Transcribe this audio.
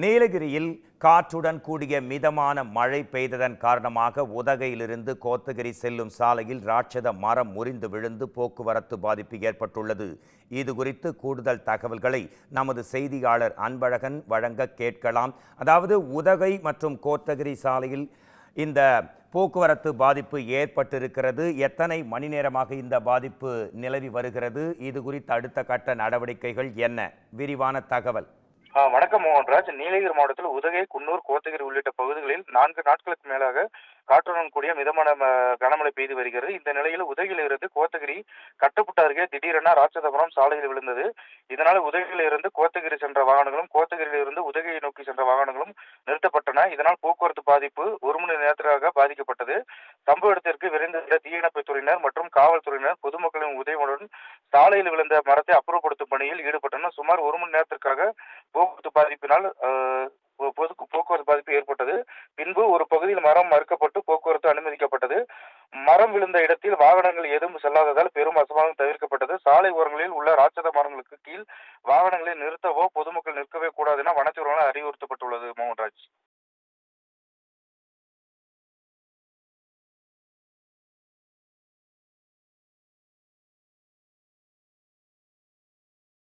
நீலகிரியில் காற்றுடன் கூடிய மிதமான மழை பெய்ததன் காரணமாக உதகையிலிருந்து கோத்தகிரி செல்லும் சாலையில் ராட்சத மரம் முறிந்து விழுந்து போக்குவரத்து பாதிப்பு ஏற்பட்டுள்ளது. இது குறித்து கூடுதல் தகவல்களை நமது செய்தியாளர் அன்பழகன் வழங்க கேட்கலாம். அதாவது உதகை மற்றும் கோத்தகிரி சாலையில் இந்த போக்குவரத்து பாதிப்பு ஏற்பட்டிருக்கிறது. எத்தனை மணி நேரமாக இந்த பாதிப்பு நிலவி வருகிறது? இது குறித்த அடுத்த கட்ட நடவடிக்கைகள் என்ன? விரிவான தகவல். வணக்கம் மோகன்ராஜ். நீலகிரி மாவட்டத்தில் உதகை, குன்னூர், கோத்தகிரி உள்ளிட்ட பகுதிகளில் 4 நாட்களுக்கு மேலாக காற்றுடன் கூடிய மிதமான கனமழை பெய்து வருகிறது. இந்த நிலையில் உதகையிலிருந்து கோத்தகிரி கட்டப்புட்ட அருகே திடீரென ராட்சதபுரம் சாலையில் விழுந்தது. இதனால் உதகையிலிருந்து கோத்தகிரி சென்ற வாகனங்களும், கோத்தகிரியிலிருந்து உதகையை நோக்கி சென்ற வாகனங்களும் நிறுத்தப்பட்டன. இதனால் போக்குவரத்து பாதிப்பு 1 மணி நேரத்திற்காக பாதிக்கப்பட்டது. சம்பவ இடத்திற்கு விரைந்த தீயணைப்புத் துறையினர் மற்றும் காவல்துறையினர் பொதுமக்களின் உதவியுடன் சாலையில் விழுந்த மரத்தை அப்புறப்படுத்தும் பணியில் ஈடுபட்டனர். சுமார் 1 மணி நேரத்திற்காக போக்குவரத்து பாதிப்பினால் போக்குவரத்து பாதிப்பு ஏற்பட்டது. பின்பு ஒரு பகுதியில் மரம் மறுக்கப்பட்டு போக்குவரத்து அனுமதிக்கப்பட்டது. மரம் விழுந்த இடத்தில் வாகனங்கள் எதுவும் செல்லாததால் பெரும் அசம்பாவிதம் தவிர்க்கப்பட்டது. சாலை ஓரங்களில் உள்ள ராட்சத மரங்களுக்கு கீழ் வாகனங்களை நிறுத்தவோ பொதுமக்கள் நிற்கவே கூடாது என வனத்துறையினால் அறிவுறுத்தப்பட்டுள்ளது. மோகன்ராஜ்.